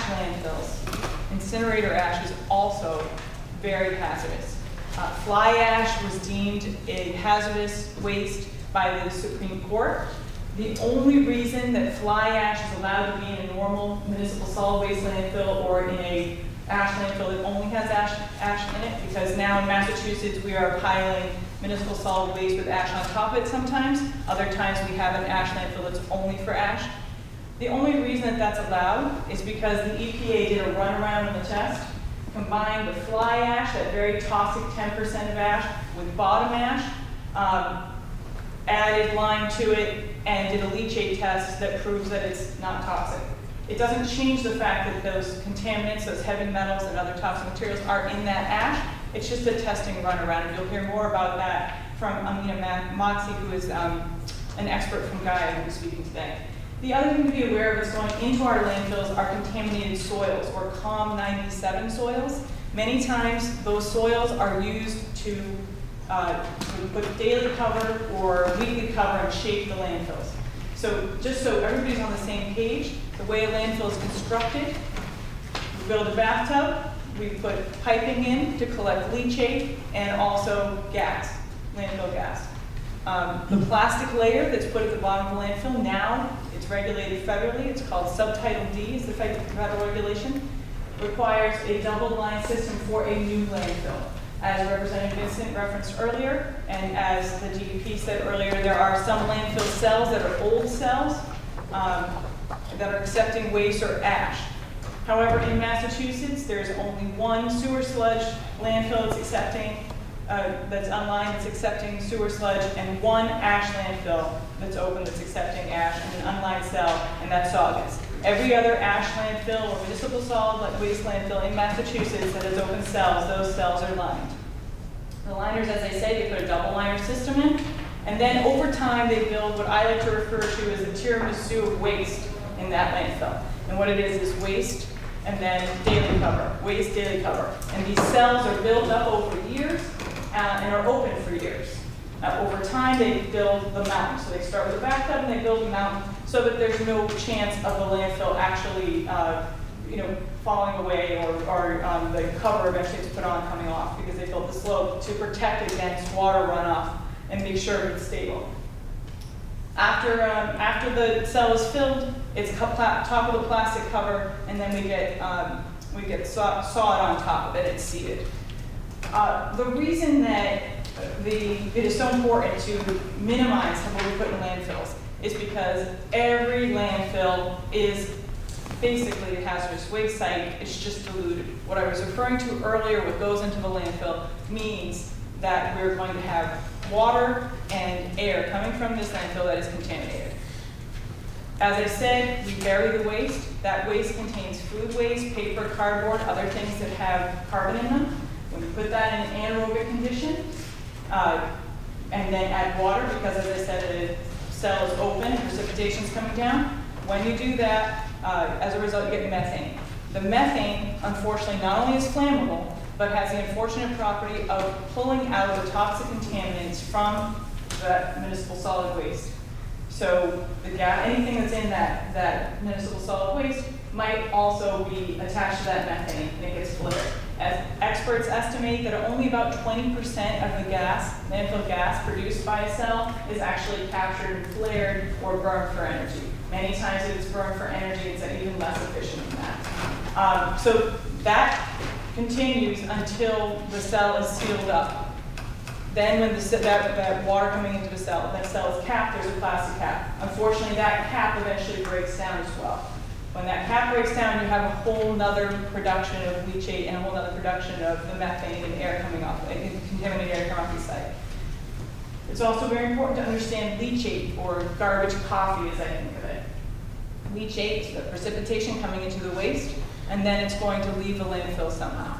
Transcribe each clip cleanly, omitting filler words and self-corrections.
landfills, incinerator ash is also very hazardous. Fly ash was deemed a hazardous waste by the Supreme Court. The only reason that fly ash is allowed to be in a normal municipal solid waste landfill or in a ash landfill that only has ash in it, because now in Massachusetts we are piling municipal solid waste with ash on top of it sometimes. Other times we have an ash landfill that's only for ash. The only reason that that's allowed is because the EPA did a runaround in the test, combined the fly ash, that very toxic 10% of ash, with bottom ash, added lime to it, and did a leachate test that proves that it's not toxic. It doesn't change the fact that those contaminants, those heavy metals and other toxic materials are in that ash. It's just a testing runaround, and you'll hear more about that from Amina Moxie, who is an expert from Gaia, who's speaking today. The other thing to be aware of is going into our landfills are contaminated soils, or COM 97 soils. Many times those soils are used to put daily cover or weekly cover and shape the landfills. So just so everybody's on the same page, the way a landfill is constructed, we build a bathtub, we put piping in to collect leachate and also gas, landfill gas. The plastic layer that's put at the bottom of the landfill, now it's regulated federally, it's called Subtitle D, is the federal regulation, requires a double line system for a new landfill. As Representative Vincent referenced earlier, and as the DEP said earlier, there are some landfill cells that are old cells that are accepting waste or ash. However, in Massachusetts, there's only one sewer sludge landfill that's accepting, that's online, that's accepting sewer sludge, and one ash landfill that's open that's accepting ash, and an unlined cell, and that's Saugus. Every other ash landfill or municipal solid waste landfill in Massachusetts that has open cells, those cells are lined. The liners, as I say, they put a double liner system in, and then over time they build what I like to refer to as a tiramisu of waste in that landfill. And what it is waste and then daily cover, waste, daily cover. And these cells are built up over years and are open for years. Over time they build the mountain. So they start with a bathtub and they build a mountain so that there's no chance of the landfill actually falling away or the cover eventually it's put on coming off, because they built the slope to protect against water runoff and make sure it's stable. After the cell is filled, it's top of the plastic cover, and then we get sawed on top of it. It's seeded. The reason that it is so important to minimize what we put in landfills is because every landfill is basically a hazardous waste site. It's just diluted. What I was referring to earlier, what goes into the landfill, means that we're going to have water and air coming from this landfill that is contaminated. As I said, we bury the waste. That waste contains food waste, paper, cardboard, other things that have carbon in them. When we put that in an anaerobic condition, and then add water, because as I said, the cell is open and precipitation is coming down. When you do that, as a result, you get methane. The methane, unfortunately, not only is flammable, but has the unfortunate property of pulling out the toxic contaminants from the municipal solid waste. So anything that's in that municipal solid waste might also be attached to that methane, and it gets flared. As experts estimate that only about 20% of the gas, landfill gas produced by a cell, is actually captured and flared or burned for energy. Many times if it's burned for energy, it's even less efficient than that. So that continues until the cell is sealed up. Then when that water coming into the cell, that cell is capped, there's a plastic cap. Unfortunately, that cap eventually breaks down as well. When that cap breaks down, you have a whole nother production of leachate and a whole nother production of the methane and air coming off, contaminated air coming off the site. It's also very important to understand leachate, or garbage coffee as I think of it. Leachate is the precipitation coming into the waste, and then it's going to leave the landfill somehow.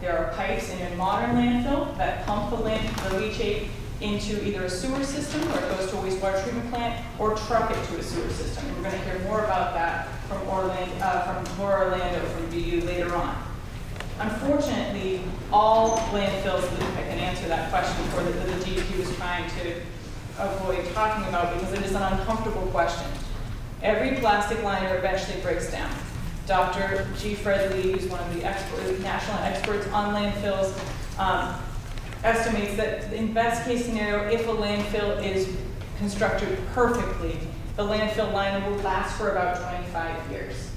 There are pipes in a modern landfill that pump the leachate into either a sewer system, where it goes to a wastewater treatment plant, or truck it to a sewer system. And we're going to hear more about that from Laura Orlando from BU later on. Unfortunately, all landfills, I can answer that question for the DEP was trying to avoid talking about, because it is an uncomfortable question. Every plastic liner eventually breaks down. Dr. G. Fred Lee, who's one of the national experts on landfills, estimates that in best case scenario, if a landfill is constructed perfectly, the landfill liner will last for about 25 years.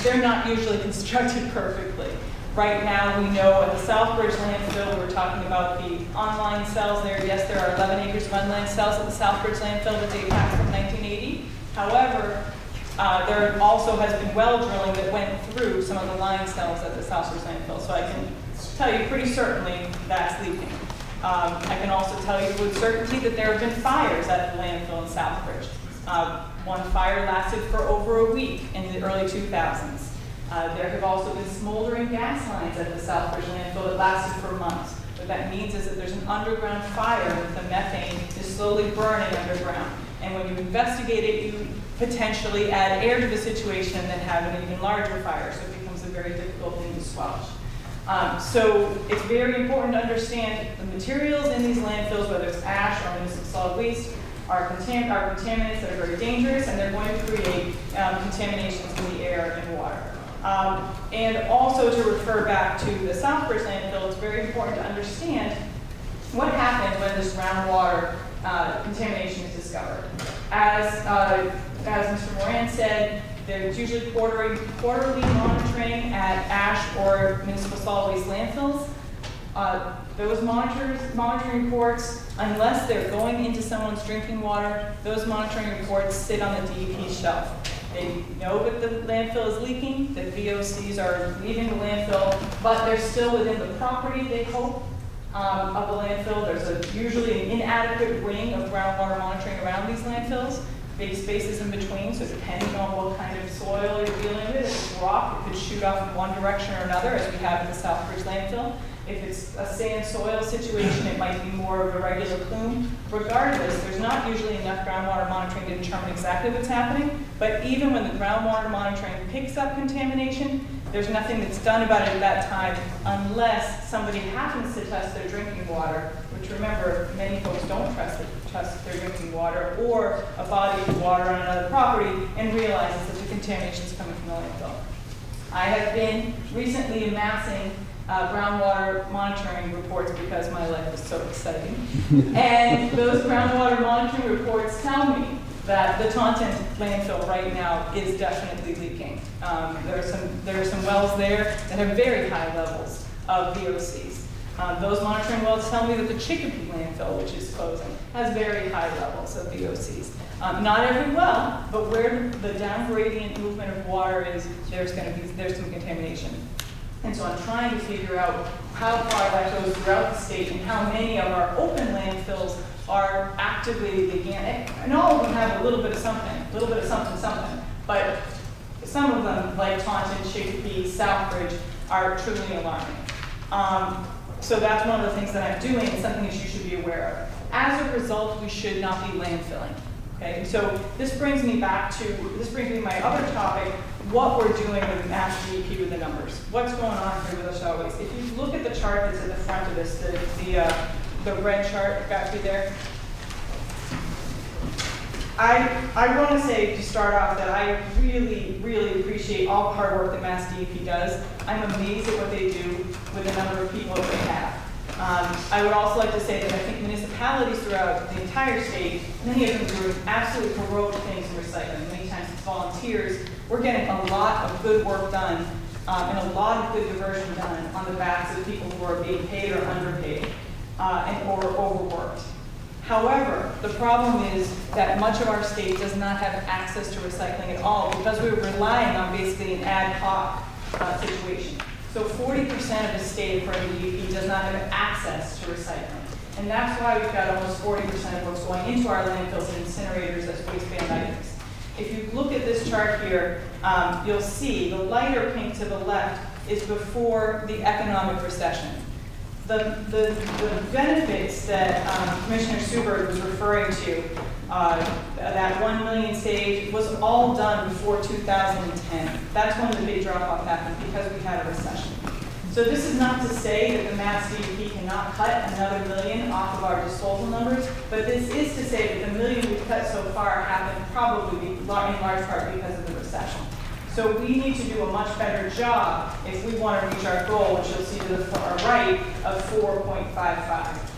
They're not usually constructed perfectly. Right now, we know at the Southbridge landfill, we're talking about the online cells there. Yes, there are 11 acres of unlined cells at the Southbridge landfill that date back from 1980. However, there also has been well drilling that went through some of the line cells at the Southbridge landfill. So I can tell you pretty certainly that's leaking. I can also tell you with certainty that there have been fires at the landfill in Southbridge. One fire lasted for over a week in the early 2000s. There have also been smoldering gas lines at the Southbridge landfill that lasted for months. What that means is that there's an underground fire that the methane is slowly burning underground. And when you investigate it, you potentially add air to the situation and then have an even larger fire. So it becomes a very difficult thing to squelch. So it's very important to understand the materials in these landfills, whether it's ash or municipal solid waste, are contaminants that are very dangerous, and they're going to create contaminations in the air and water. And also to refer back to the Southbridge landfill, it's very important to understand what happens when this groundwater contamination is discovered. As Mr. Moran said, there's usually quarterly monitoring at ash or municipal solid waste landfills. Those monitoring reports, unless they're going into someone's drinking water, those monitoring reports sit on the DEP shelf. They know that the landfill is leaking, that VOCs are leaving the landfill, but they're still within the property, they hope, of the landfill. There's usually an inadequate ring of groundwater monitoring around these landfills, big spaces in between, so depending on what kind of soil you're dealing with, if it's rock, it could shoot off in one direction or another, as we have at the Southbridge landfill. If it's a sand soil situation, it might be more of a regular plume. Regardless, there's not usually enough groundwater monitoring to determine exactly what's happening, but even when the groundwater monitoring picks up contamination, there's nothing that's done about it at that time unless somebody happens to test their drinking water, which remember, many folks don't trust their drinking water, or a body of water on another property and realizes that the contamination is coming from the landfill. I have been recently amassing groundwater monitoring reports because my life is so exciting. And those groundwater monitoring reports tell me that the Taunton landfill right now is definitely leaking. There are some wells there that have very high levels of VOCs. Those monitoring wells tell me that the Chicopee landfill, which is closing, has very high levels of VOCs. Not every well, but where the down gradient movement of water is, there's some contamination. And so I'm trying to figure out how far that goes throughout the state and how many of our open landfills are actively leaking. And all of them have a little bit of something, but some of them, like Taunton, Chicopee, Southbridge, are truly alarming. So that's one of the things that I'm doing and something that you should be aware of. As a result, we should not be landfilling. Okay, so this brings me to my other topic, what we're doing with Mass DEP with the numbers. What's going on here with the solid waste? If you look at the chart that's at the front of this, the red chart back through there, I want to say to start off that I really, really appreciate all the hard work that Mass DEP does. I'm amazed at what they do with the number of people that they have. I would also like to say that I think municipalities throughout the entire state, many of them do absolutely heroic things in recycling. Many times it's volunteers. We're getting a lot of good work done and a lot of good diversion done on the backs of people who are being paid or underpaid or overworked. However, the problem is that much of our state does not have access to recycling at all because we're relying on basically an ad hoc situation. So 40% of the state, according to DEP, does not have access to recycling. And that's why we've got almost 40% of what's going into our landfills and incinerators as waste-band items. If you look at this chart here, you'll see the lighter pink to the left is before the economic recession. The benefits that Commissioner Subert was referring to, that 1 million saved, was all done before 2010. That's when the big drop-off happened because we had a recession. So this is not to say that the Mass DEP cannot cut another $1 million off of our disposal numbers, but this is to say that the $1 million we've cut so far happened probably in large part because of the recession. So we need to do a much better job if we want to reach our goal, which you'll see to the far right, of 4.55.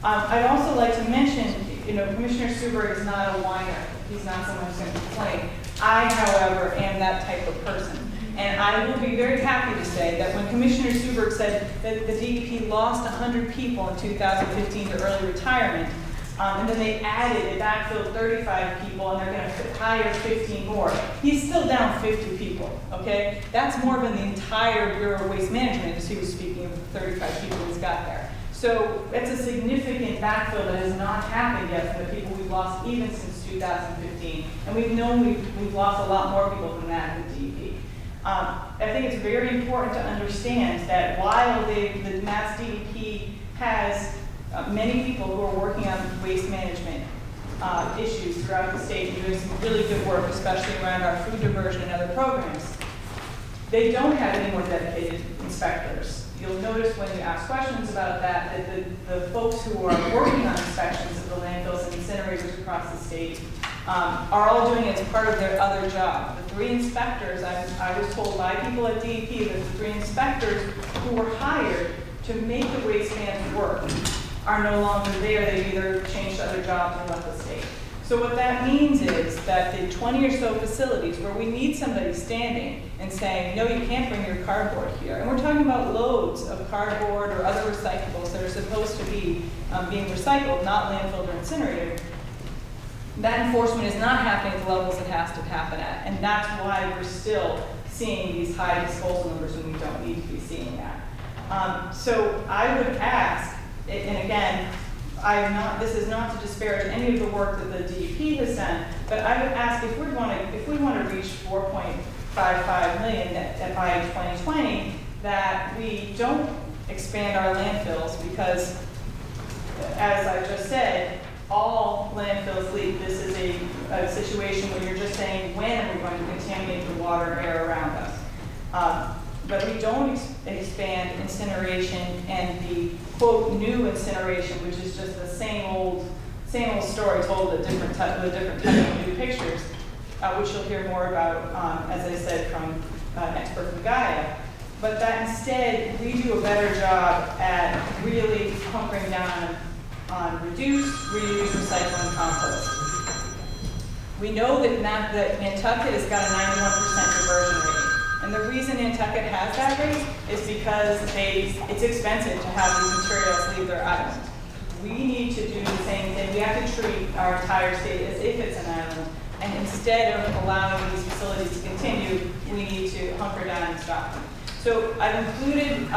I'd also like to mention, Commissioner Suberg is not a whiner. He's not someone who's going to complain. I, however, am that type of person. And I will be very happy to say that when Commissioner Suberg said that the DEP lost 100 people in 2015 to early retirement, and then they backfilled 35 people, and they're going to hire 15 more. He's still down 50 people, okay? That's more than the entire Bureau of Waste Management, as he was speaking of the 35 people he's got there. So it's a significant backfill that has not happened yet for the people we've lost even since 2015. And we've known we've lost a lot more people than that with DEP. I think it's very important to understand that while the Mass DEP has many people who are working on waste management issues throughout the state and doing some really good work, especially around our food diversion and other programs, they don't have any more dedicated inspectors. You'll notice when you ask questions about that the folks who are working on inspections of the landfills and incinerators across the state are all doing it as part of their other job. The 3 inspectors, I was told by people at DEP that the 3 inspectors who were hired to make the waste vans work are no longer there. They've either changed other jobs or left the state. So what that means is that the 20 or so facilities where we need somebody standing and saying, no, you can't bring your cardboard here. And we're talking about loads of cardboard or other recyclables that are supposed to be being recycled, not landfilled or incinerated. That enforcement is not happening at the levels it has to happen at. And that's why we're still seeing these high disposal numbers when we don't need to be seeing that. So I would ask, and again, this is not to disparage any of the work that the DEP has done, but I would ask if we want to reach 4.55 million by 2020, that we don't expand our landfills because, as I just said, all landfills leak. This is a situation where you're just saying when are we going to contaminate the water and air around us. But we don't expand incineration and the quote new incineration, which is just the same old story told with a different type of new pictures, which you'll hear more about, as I said, from an expert from Gaia. But that instead we do a better job at really hunkering down on reduce, reuse, recycle, and compost. We know that Nantucket has got a 91% diversion rate. And the reason Nantucket has that rate is because it's expensive to have these materials leave their island. We need to do the same thing. We have to treat our entire state as if it's an island. And instead of allowing these facilities to continue, we need to hunker down and stop them. So I have included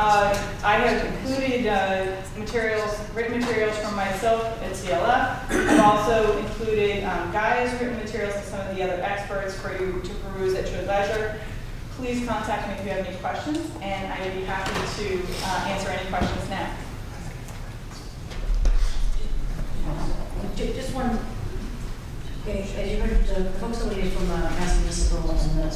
written materials from myself at CLF. I've also included Gaia's written materials and some of the other experts for you to peruse at your leisure. Please contact me if you have any questions, and I'd be happy to answer any questions now. Just one. Okay, as you heard, the folks over here from Mass Municipal and the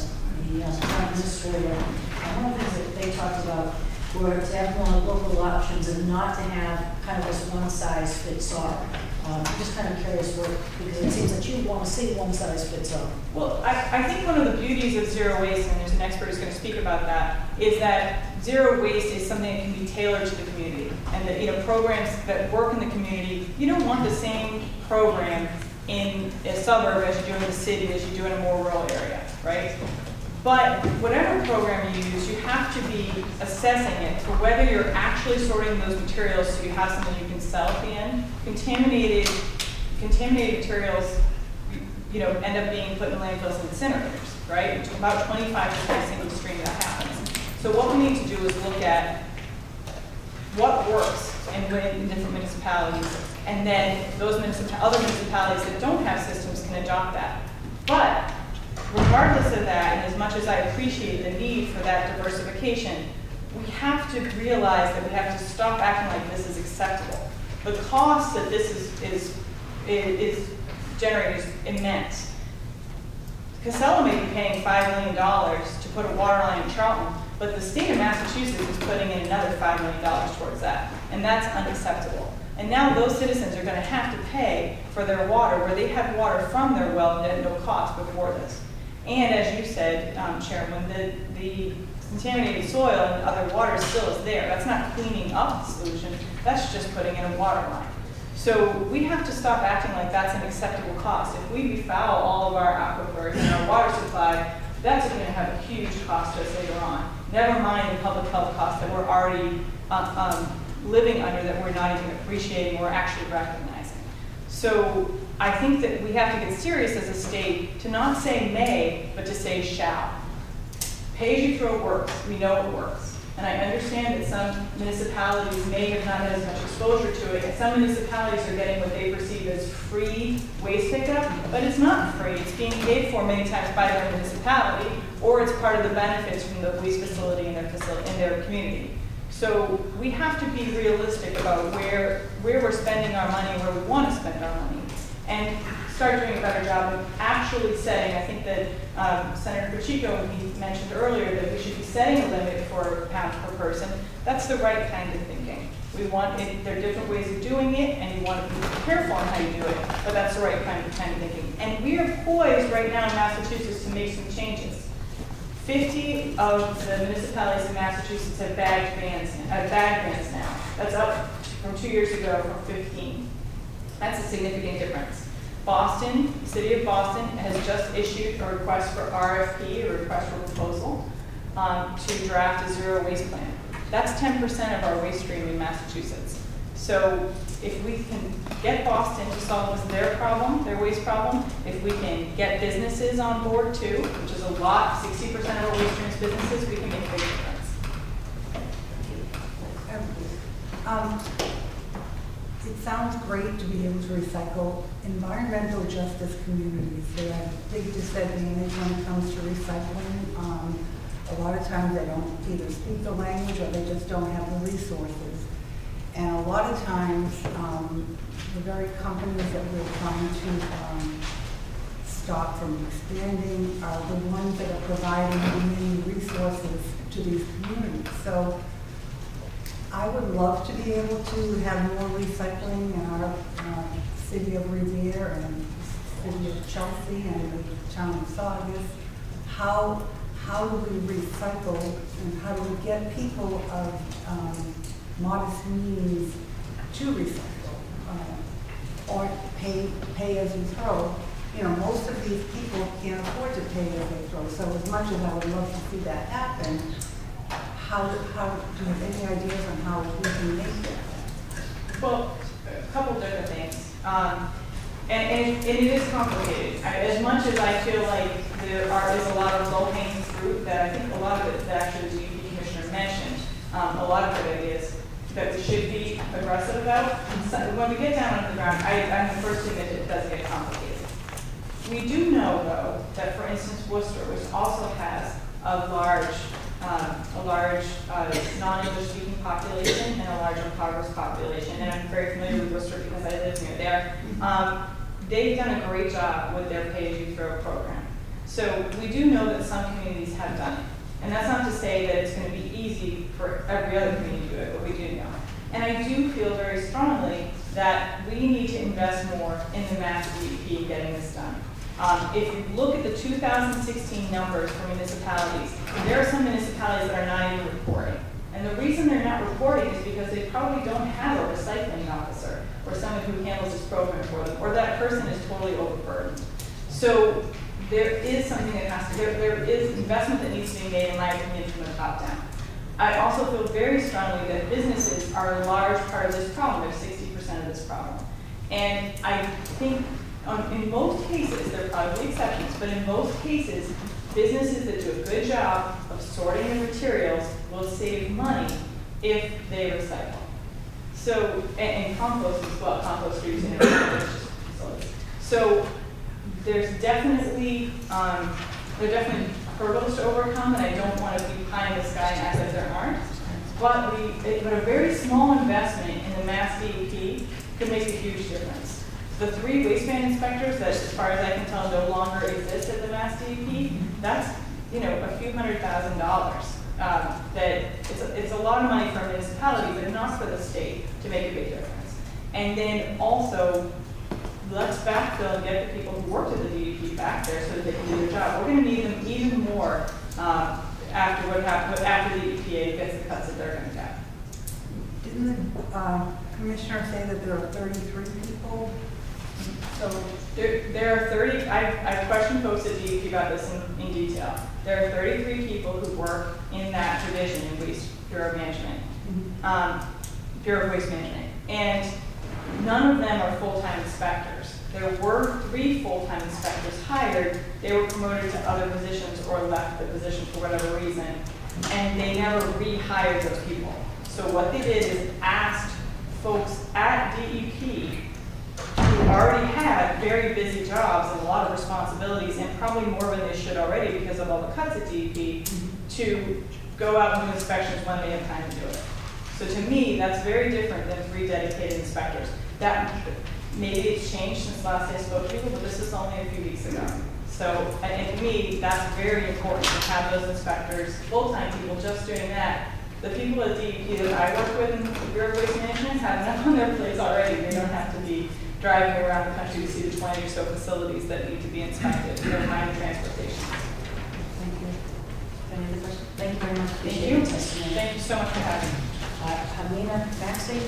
town administrator, one of the things that they talked about were to have more local options and not to have kind of this one-size-fits-all. I'm just kind of curious, because it seems that you want to see one-size-fits-all. Well, I think one of the beauties of zero waste, and there's an expert who's going to speak about that, is that zero waste is something that can be tailored to the community. And that programs that work in the community, you don't want the same program in a suburb as you do in the city, as you do in a more rural area, right? But whatever program you use, you have to be assessing it for whether you're actually sorting those materials so you have something you can sell at the end. Contaminated materials, end up being put in landfills and incinerators, right? About 25% single stream that happens. So what we need to do is look at what works in different municipalities, and then those other municipalities that don't have systems can adopt that. But regardless of that, and as much as I appreciate the need for that diversification, we have to realize that we have to stop acting like this is acceptable. The cost that this is generating is immense. Casella may be paying $5 million to put a water line in Charlton, but the state of Massachusetts is putting in another $5 million towards that, and that's unacceptable. And now those citizens are going to have to pay for their water where they had water from their well at no cost before this. And as you said, Sharon, when the contaminated soil and other water still is there, that's not cleaning up the solution, that's just putting in a water line. So we have to stop acting like that's an acceptable cost. If we befoul all of our aquifers and our water supply, that's going to have a huge cost to us later on. Never mind the public health costs that we're already living under that we're not even appreciating or actually recognizing. So I think that we have to get serious as a state to not say may, but to say shall. Pay as you throw works. We know it works. And I understand that some municipalities may have not had as much exposure to it. And some municipalities are getting what they perceive as free waste pickup, but it's not free. It's being paid for many times by their municipality, or it's part of the benefits from the waste facility in their community. So we have to be realistic about where we're spending our money, where we want to spend our money, and start doing a better job of actually setting. I think that Senator Pacheco, he mentioned earlier that we should be setting a limit for pounds per person. That's the right kind of thinking. We want it, there are different ways of doing it, and you want to be careful on how you do it, but that's the right kind of thinking. And we are poised right now in Massachusetts to make some changes. 50 of the municipalities in Massachusetts have bag bans now. That's up from 2 years ago from 15. That's a significant difference. Boston, the city of Boston, has just issued a request for RFP, a request for proposal, to draft a zero waste plan. That's 10% of our waste stream in Massachusetts. So if we can get Boston to solve their problem, their waste problem, if we can get businesses on board too, which is a lot, 60% of our waste stream is businesses, we can make a big difference. It sounds great to be able to recycle. Environmental justice communities, they have a big disadvantage when it comes to recycling. A lot of times they don't either speak the language or they just don't have the resources. And a lot of times, the very companies that we're trying to stop from expanding are the ones that are providing many resources to these communities. So I would love to be able to have more recycling in our city of Revere and city of Chelsea and the town of Saugus. How do we recycle and how do we get people of modest means to recycle or pay as you throw? You know, most of these people can't afford to pay as they throw. So as much as I would love to see that happen, how do you have any ideas on how we can make that? Well, a couple different things. And it is complicated. As much as I feel like there is a lot of low-hanging fruit, that I think a lot of it that actually the UP Commissioner mentioned, a lot of good ideas that we should be aggressive about. So when we get down on the ground, I'm the first to admit it does get complicated. We do know, though, that for instance, Worcester, which also has a large non-English speaking population and a large impoverished population, and I'm very familiar with Worcester because I live near there. They've done a great job with their pay-as-you-throw program. So we do know that some communities have done it. And that's not to say that it's going to be easy for every other community to do it, but we do know. And I do feel very strongly that we need to invest more in the Mass DEP getting this done. If you look at the 2016 numbers for municipalities, there are some municipalities that are not even reporting. And the reason they're not reporting is because they probably don't have a recycling officer or someone who handles this program for them, or that person is totally overburdened. So there is something that has to, there is investment that needs to be made, in my opinion, from the top down. I also feel very strongly that businesses are a large part of this problem. They're 60% of this problem. And I think in most cases, there are probably exceptions, but in most cases, businesses that do a good job of sorting the materials will save money if they recycle. So, and compost as well, compost are using it. So there's definitely, hurdles to overcome, and I don't want to be pie in the sky and act like there aren't. But a very small investment in the Mass DEP could make a huge difference. The 3 waste man inspectors that, as far as I can tell, no longer exist at the Mass DEP, that's, a few $100,000. That it's a lot of money for a municipality, but enough for the state to make a big difference. And then also, let's backfill and get the people who worked at the DEP back there so that they can do their job. We're gonna need them even more, after what happened, after the EPA gets the cuts that they're gonna get. Didn't the commissioner say that there are 33 people? So, There are 30, I've questioned folks at DEP about this in detail. There are 33 people who work in that division in Waste Bureau Management, Bureau of Waste Management. And none of them are full-time inspectors. There were 3 full-time inspectors hired. They were promoted to other positions or left the position for whatever reason. And they never rehired those people. So what they did is asked folks at DEP who already had very busy jobs and a lot of responsibilities, and probably more than they should already because of all the cuts at DEP, to go out and do inspections when they have time to do it. So to me, that's very different than 3 dedicated inspectors. That, maybe it's changed since last I spoke to you, but this was only a few weeks ago. So, and to me, that's very important to have those inspectors, full-time people just doing that. The people at DEP that I work with in the Bureau of Waste Management have enough on their plates already. They don't have to be driving around the country to see the 20 or so facilities that need to be inspected. They don't mind transportation. Thank you. Any other questions? Thank you very much. Thank Appreciate you. your testimony. Thank you so much for having me. Hamina Baxi?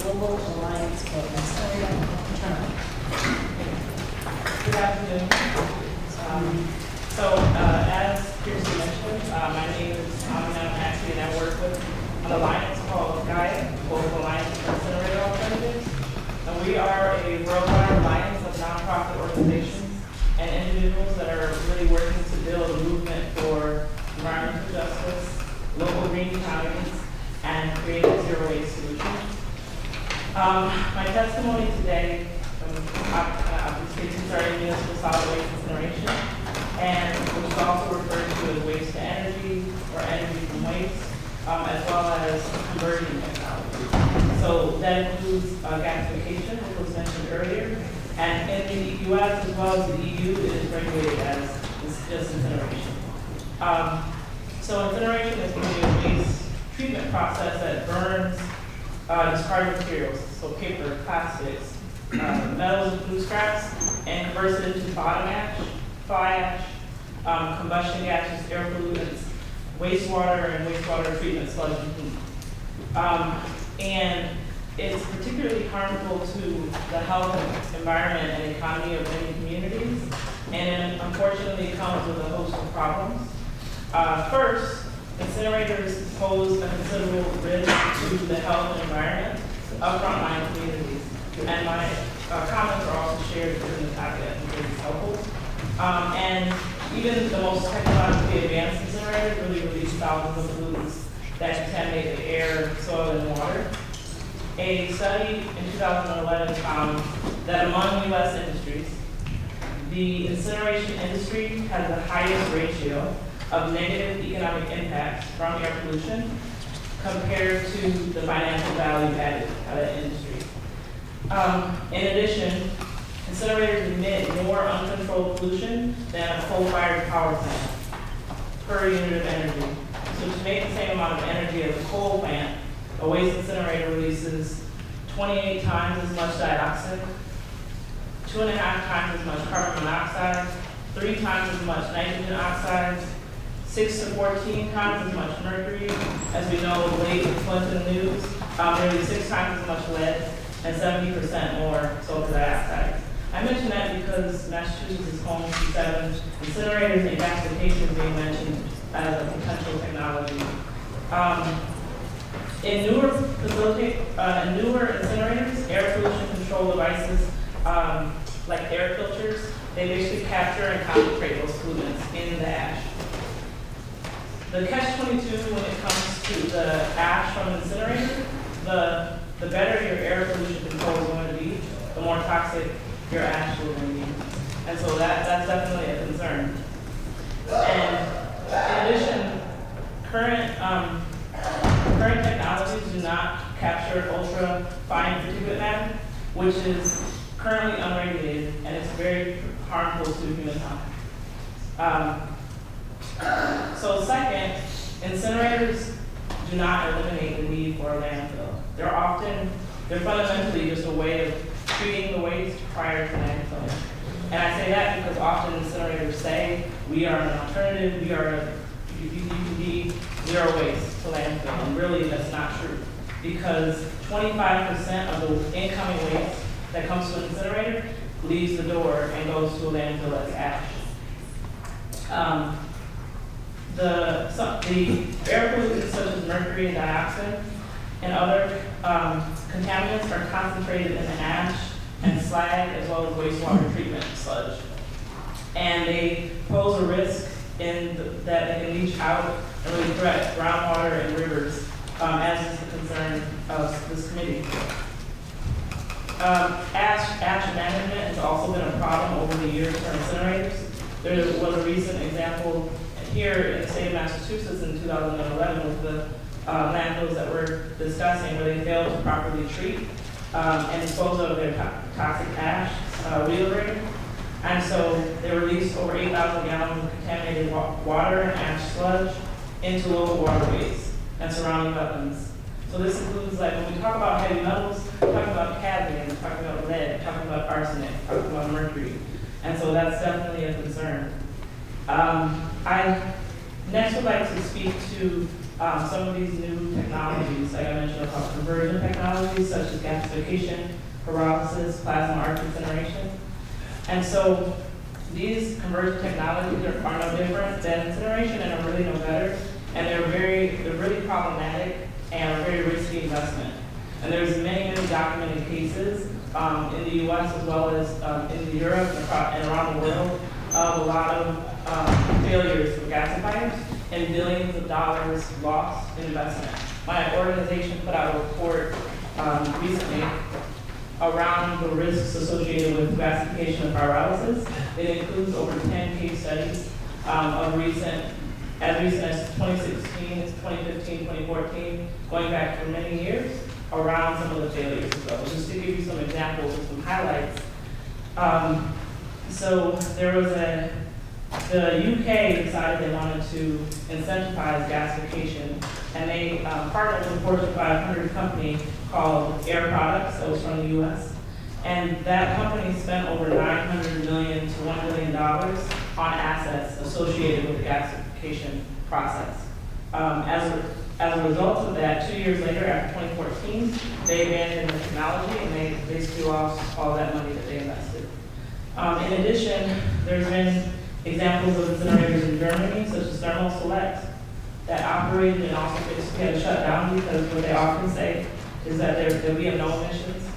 Global Alliance for Incinerator Turnover. Good afternoon. As previously mentioned, my name is Amina Maxey, and I work with an alliance called GAIA, Global Alliance for Incinerator Alternatives. And we are a worldwide alliance of nonprofit organizations and individuals that are really working to build a movement for environmental justice, local green economies, and creative zero waste solutions. My testimony today, obviously concerning municipal solid waste incineration, and which is also referred to as waste to energy or energy from waste, as well as conversion technology. So that includes gasification, which was mentioned earlier, and in the U.S. as well as the EU, it is regulated as just incineration. So incineration is really a waste treatment process that burns discarded materials, so paper, plastics, metals and food scraps, and converts it into bottom ash, fly ash, combustion gases, air pollutants, wastewater, and wastewater treatment sludge and heat. And it's particularly harmful to the health, environment, and economy of many communities, and unfortunately it comes with a host of problems. First, incinerators pose a considerable risk to the health and environment of frontline communities. And my comments are also shared within the packet, I think it's helpful. And even the most technologically advanced incinerators really release thousands of pollutants that contaminate the air, soil, and water. A study in 2011 found that among U.S. industries, the incineration industry has the highest ratio of negative economic impacts from air pollution compared to the financial value added by that industry. In addition, incinerators emit more uncontrolled pollution than a coal-fired power plant per unit of energy. So to make the same amount of energy as a coal plant, a waste incinerator releases 28 times as much dioxin, 2.5 times as much carbon monoxide, 3 times as much nitrogen oxides, 6 to 14 times as much mercury. As we know, late Flint in the news, nearly 6 times as much lead, and 70% more sulfur dioxide. I mention that because Massachusetts is home to 7 incinerators and gasification being mentioned as a potential technology. In newer incinerators, air pollution control devices like air filters, they basically capture and concentrate those pollutants in the ash. The catch-22 when it comes to the ash from an incinerator, the better your air pollution control is going to be, the more toxic your ash will be. And so that's definitely a concern. And in addition, current technologies do not capture ultra fine particulate matter, which is currently unregulated, and it's very harmful to human health. So second, incinerators do not eliminate the need for a landfill. They're fundamentally just a way of treating the waste prior to landfilling. And I say that because often incinerators say, we are an alternative, you can be zero waste to landfill, and really that's not true. Because 25% of the incoming waste that comes to an incinerator leaves the door and goes to a landfill as ash. The air pollutants such as mercury and dioxin and other contaminants are concentrated in the ash and slag as well as wastewater treatment sludge. And they pose a risk that they can leach out and really threat groundwater and rivers, as is the concern of this committee. Ash management has also been a problem over the years for incinerators. There was a recent example here in the state of Massachusetts in 2011 with the landfills that we're discussing, where they failed to properly treat and dispose of their toxic ash wheelering. And so they released over 8,000 gallons of contaminated water and ash sludge into local waterways and surrounding wetlands. So this includes, like, when we talk about heavy metals, we're talking about cadmium, we're talking about lead, we're talking about arsenic, we're talking about mercury. And so that's definitely a concern. I next would like to speak to some of these new technologies, like I mentioned about conversion technologies such as gasification, pyrolysis, plasma arc incineration. And so these conversion technologies are no different than incineration and are really no better. And they're really problematic and a very risky investment. And there's many documented cases in the U.S. as well as in Europe and around the world of a lot of failures with gasifiers and billions of dollars lost in investment. My organization put out a report recently around the risks associated with gasification and pyrolysis. It includes over 10 case studies of as recent as 2016, 2015, 2014, going back for many years, around some of the failures as well. Just to give you some examples and some highlights. So there was the UK decided they wanted to incentivize gasification, and they partnered with a Fortune 500 company called Air Products that was from the US. And that company spent over $900 million to $1 billion on assets associated with the gasification process. As a result of that, 2 years later, after 2014, they abandoned the technology and they basically lost all that money that they invested. In addition, there's been examples of incinerators in Germany, such as Thermal Select, that operated and also basically had to shut down because what they often say is that we have no emissions,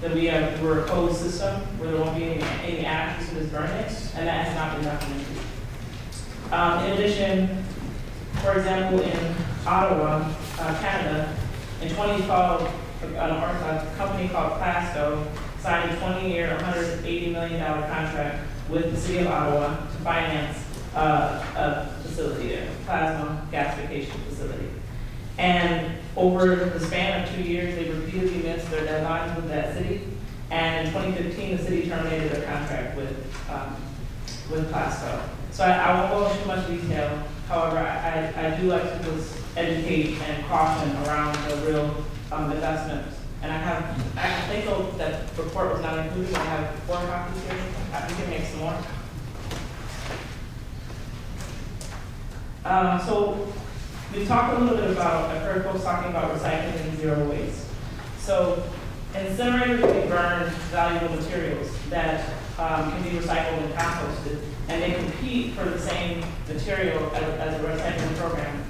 that we're a closed system where there won't be any ash, so just burn it, and that has not been documented. In addition, for example, in Ottawa, Canada, in 2012, a company called Plasto signed a 20-year, $180 million contract with the city of Ottawa to finance a facility there, plasma gasification facility. And over the span of 2 years, they repeatedly missed their deadlines with that city. And in 2015, the city terminated their contract with Plasto. So I won't go into too much detail. However, I do like to just educate and caution around the real investments. And I think that report was not included. I have 4 copies here. We can make some more. So we talked a little bit about, I've heard folks talking about recycling and zero waste. So incinerators can burn valuable materials that can be recycled and composted, and they compete for the same material as a recycling program,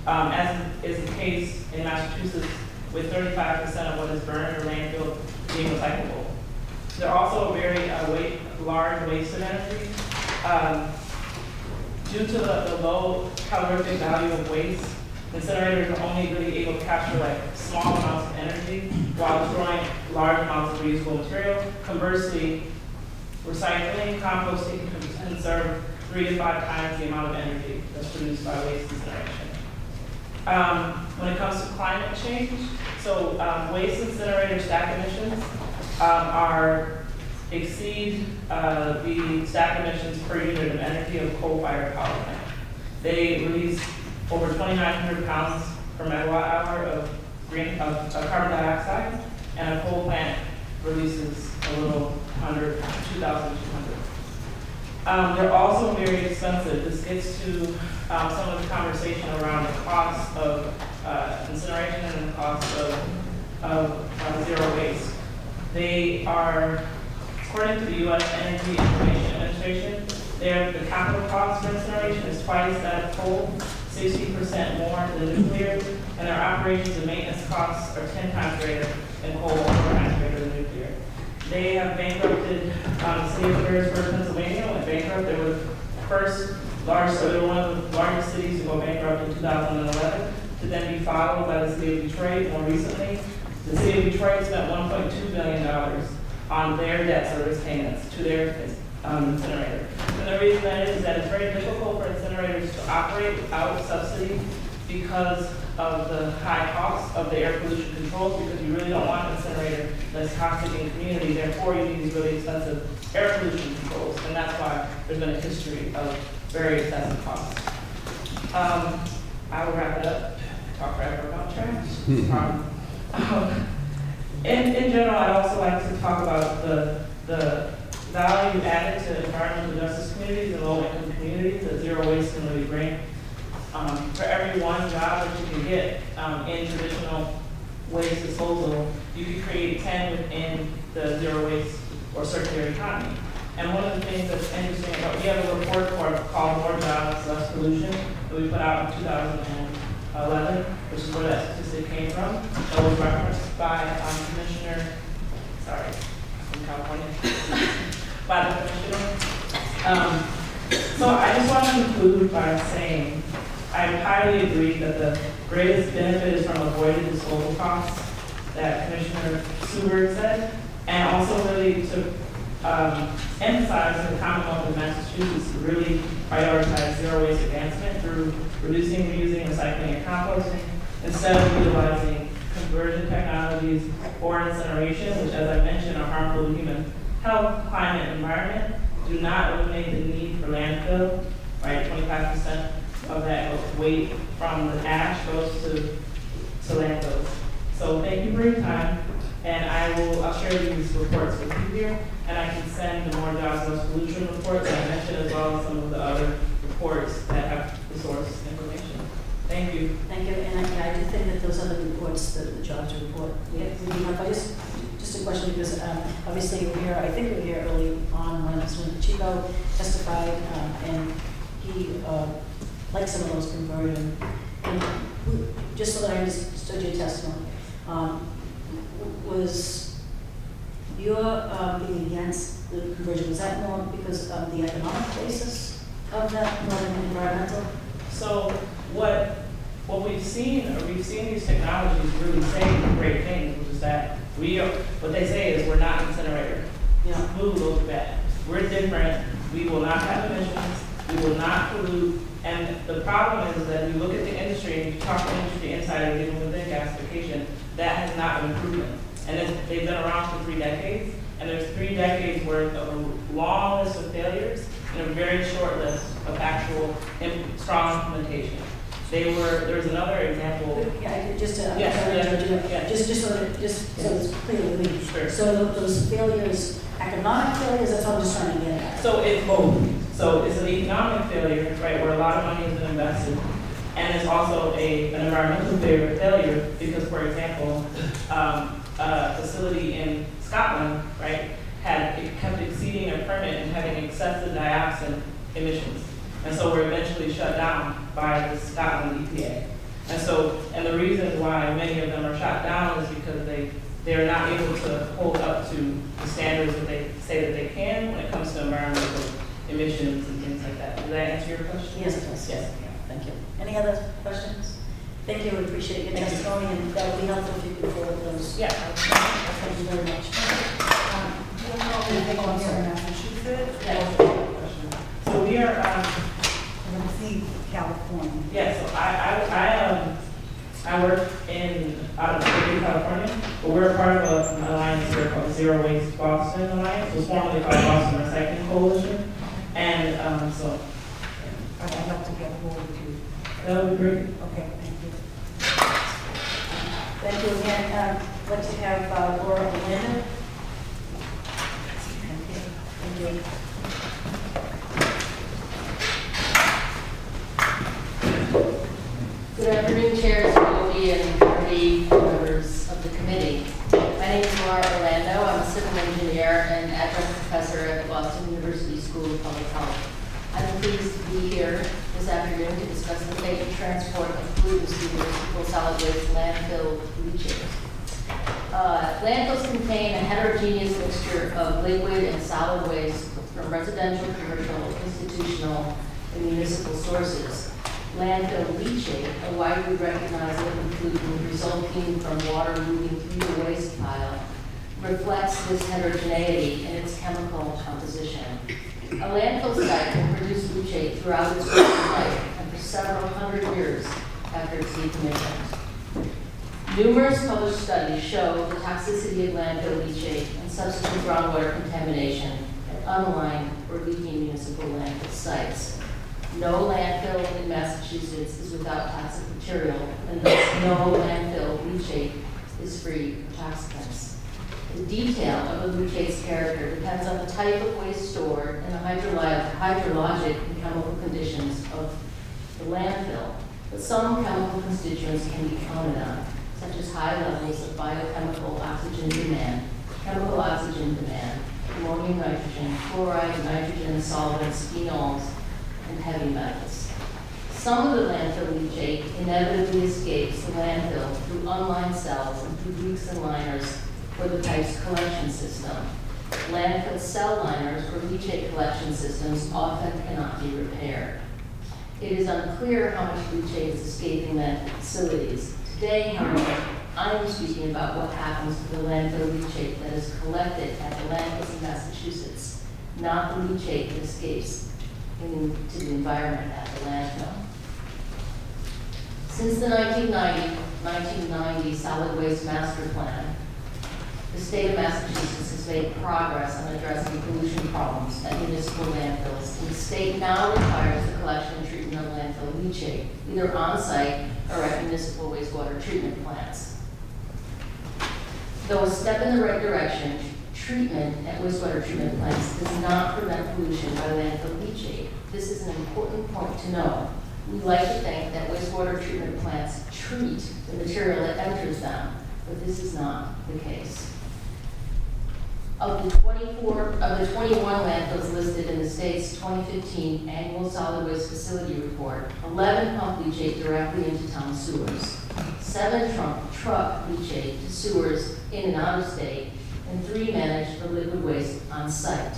as is the case in Massachusetts with 35% of what is burned or landfill being recyclable. They're also a very large waste of energy. Due to the low calorific value of waste, incinerators are only really able to capture like small amounts of energy while destroying large amounts of reusable material. Conversely, recycling, composting can conserve 3 to 5 times the amount of energy that's produced by waste incineration. When it comes to climate change, so waste incinerator stack emissions exceed the stack emissions per unit of energy of coal-fired power plant. They release over 2,900 pounds per megawatt hour of carbon dioxide, and a coal plant releases a little 2,200. They're also very expensive. This gets to some of the conversation around the cost of incineration and the cost of zero waste. They are, according to the U.S. Energy Information Administration, the capital cost for incineration is twice that of coal, 60% more than nuclear, and their operations and maintenance costs are 10 times greater than coal, or 4 times greater than nuclear. They have bankrupted the city of Harrisburg, Pennsylvania, went bankrupt. They were they were one of the largest cities to go bankrupt in 2011, to then be followed by the city of Detroit more recently. The city of Detroit spent $1.2 billion on their debt service payments to their incinerator. And the reason that is that it's very difficult for incinerators to operate without subsidy because of the high cost of the air pollution controls, because you really don't want an incinerator that's toxic in the community. Therefore, you need these really expensive air pollution controls, and that's why there's been a history of very excessive costs. I will wrap it up. Talk forever about trash. In general, I'd also like to talk about the value added to environmental justice communities and low-income communities that zero waste can really bring. For every one job that you can get in traditional waste disposal, you can create 10 within the zero waste or circular economy. And one of the things that's interesting about, we have a report called More Jobs, Less Pollution that we put out in 2011, which is where that statistic came from. That was referenced by Commissioner, sorry, from California, by the Commissioner. So I just want to conclude by saying I highly agree that the greatest benefit is from avoided disposal costs that Commissioner Suberg said, and also really to emphasize that the Commonwealth of Massachusetts really prioritize zero waste advancement through reducing, reusing, recycling, and composting instead of utilizing conversion technologies or incineration, which, as I mentioned, are harmful to human health, climate, and environment, do not eliminate the need for landfill, right? 25% of that weight from the ash goes to landfills. So thank you for your time, and I'll share these reports with you here, and I can send the More Jobs, Less Pollution report that I mentioned, as well as some of the other reports that have the source information. Thank you. Thank you, and I do think that those other reports, the jobs report, we have, I just a question, because obviously you were here, I think you were here early on when Chico testified, and he liked some of those conversion. And just so that I understood your testimony, was your being against the conversion, was that more because of the economic basis of that more than environmental? So what we've seen these technologies really say great things, which is that what they say is we're not an incinerator. Yeah. Move those back. We're different. We will not have emissions. We will not pollute. And the problem is that we look at the industry and you talk to the industry inside and even within gasification, that has not been proven. And they've been around for 3 decades, and there's 3 decades worth of a long list of failures and a very short list of actual strong implementation. There was another example. Yeah, just to, Yes. just so it's clear to me. Sure. So those failures, economic failures, that's what I'm just trying to get at. So it's both. So it's an economic failure, right, where a lot of money has been invested, and it's also an environmental failure because, for example, a facility in Scotland, right, kept exceeding a permit and having excessive dioxin emissions. And so we're eventually shut down by the Scotland EPA. And the reason why many of them are shut down is because they're not able to hold up to the standards that they say that they can when it comes to environmental emissions and things like that. Does that answer your question? Yes, it does. Yes. Thank you. Any other questions? Thank you, we appreciate your Thank you. testimony, and that would be helpful if you could forward those. Yeah. Thank you very much. Do you know anything on here in Massachusetts? Yeah. So we are, See California. yeah, so I work out of California, but we're a part of an alliance here called Zero Waste Boston Alliance. It was formerly called Boston Recycling Coalition. And so I'd like to get hold of you. that would be great. Okay, thank you. Thank you again. I'd like to have Laura Orlando. Thank you. Good afternoon, Chairs, Bobby, and party members of the committee. My name is Laura Orlando. I'm a civil engineer and adjunct professor at the Boston University School of Public Health. I'm pleased to be here this afternoon to discuss the fate of transport of pollutants to municipal solid waste landfill leachate. Landfills contain a heterogeneous mixture of liquid and solid waste from residential, commercial, institutional, and municipal sources. Landfill leachate, a widely recognized liquid pollutant resulting from water moving through the waste pile, reflects this heterogeneity in its chemical composition. A landfill site can produce leachate throughout its working life and for several hundred years after it's decommissioned. Numerous published studies show the toxicity of landfill leachate and subsequent groundwater contamination at unlined or leaking municipal landfill sites. No landfill in Massachusetts is without toxic material, and thus no landfill leachate is free of toxicants. The detail of a leachate's character depends on the type of waste stored and the hydrologic and chemical conditions of the landfill, but some chemical constituents can be counted on, such as high levels of biochemical oxygen demand, chemical oxygen demand, ammonium, nitrogen, chloride, nitrogen, solvents, phenols, and heavy metals. Some of the landfill leachate inevitably escapes the landfill through unlined cells and through leaks and liners for the pipe's collection system. Landfill cell liners or leachate collection systems often cannot be repaired. It is unclear how much leachate is escaping landfill facilities. Today, however, I am speaking about what happens to the landfill leachate that is collected at the landfills in Massachusetts, not the leachate that escapes into the environment at the landfill. Since the 1990 Solid Waste Master Plan, the state of Massachusetts has made progress on addressing pollution problems at municipal landfills, and the state now requires the collection and treatment of landfill leachate, either on-site or at municipal wastewater treatment plants. Though a step in the right direction, treatment at wastewater treatment plants does not prevent pollution by landfill leachate. This is an important point to know. We like to think that wastewater treatment plants treat the material that enters them, but this is not the case. Of the 21 landfills listed in the state's 2015 annual solid waste facility report, 11 pump leachate directly into town sewers, 7 truck leachate to sewers in and out of state, and 3 manage the liquid waste on site.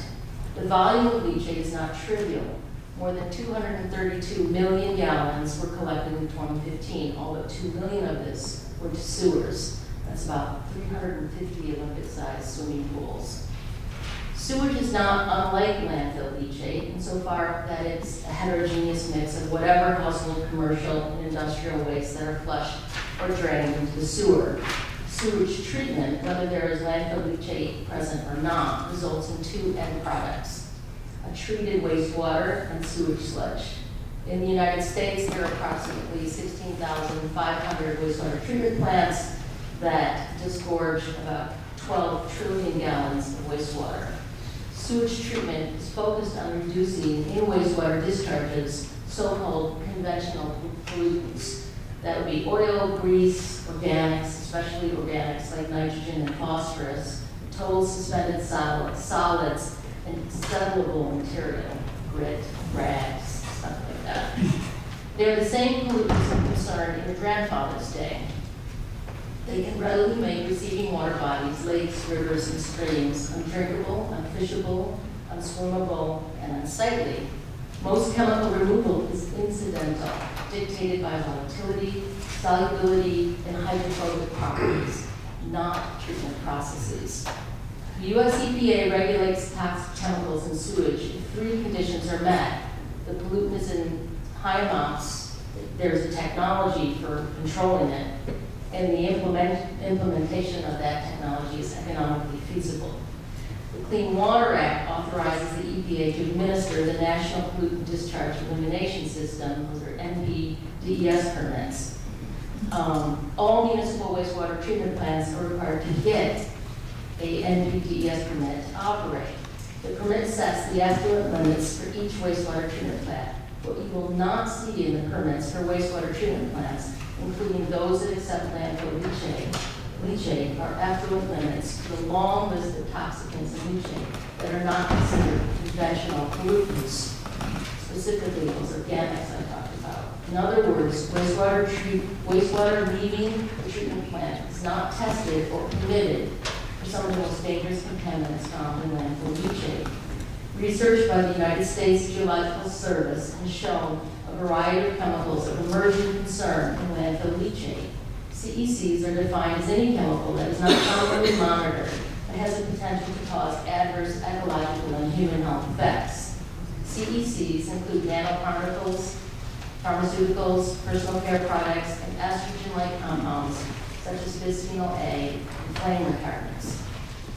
The volume of leachate is not trivial. More than 232 million gallons were collected in 2015, all but 2 million of this were to sewers. That's about 350 Olympic-sized swimming pools. Sewage is not unlike landfill leachate insofar that it's a heterogeneous mix of whatever household, commercial, and industrial wastes that are flushed or drained into the sewer. Sewage treatment, whether there is landfill leachate present or not, results in 2 end products: a treated wastewater and sewage sludge. In the United States, there are approximately 16,500 wastewater treatment plants that disgorge about 12 trillion gallons of wastewater. Sewage treatment is focused on reducing in wastewater discharges so-called conventional pollutants. That would be oil, grease, organics, especially organics like nitrogen and phosphorus, total suspended solids, and settlable material, grit, rags, stuff like that. They're the same pollutants of concern in your grandfather's day. They can readily make receiving water bodies, lakes, rivers, and streams undrinkable, unfishable, unswimmable, and unsightly. Most chemical removal is incidental, dictated by volatility, solubility, and hydrophobic properties, not treatment processes. The US EPA regulates toxic chemicals in sewage if 3 conditions are met. The pollutant is in high amounts, there's a technology for controlling it, and the implementation of that technology is economically feasible. The Clean Water Act authorizes the EPA to administer the National Pollutant Discharge Elimination System, those are NPDES permits. All municipal wastewater treatment plants are required to get a NPDES permit to operate. The permit sets the effluent limits for each wastewater treatment plant. What you will not see in the permits for wastewater treatment plants, including those that accept landfill leachate, are effluent limits to the long list of toxicants in leachate that are not considered conventional pollutants. Specifically, those organics I talked about. In other words, wastewater leaving the treatment plant is not tested or permitted for some of the most dangerous contaminants found in landfill leachate. Research by the United States Geological Service has shown a variety of chemicals of emerging concern in landfill leachate. CECs are defined as any chemical that is not commonly monitored but has the potential to cause adverse ecological and human health effects. CECs include nanoparticles, pharmaceuticals, personal care products, and estrogen-like compounds such as bisphenol A and flame retardants.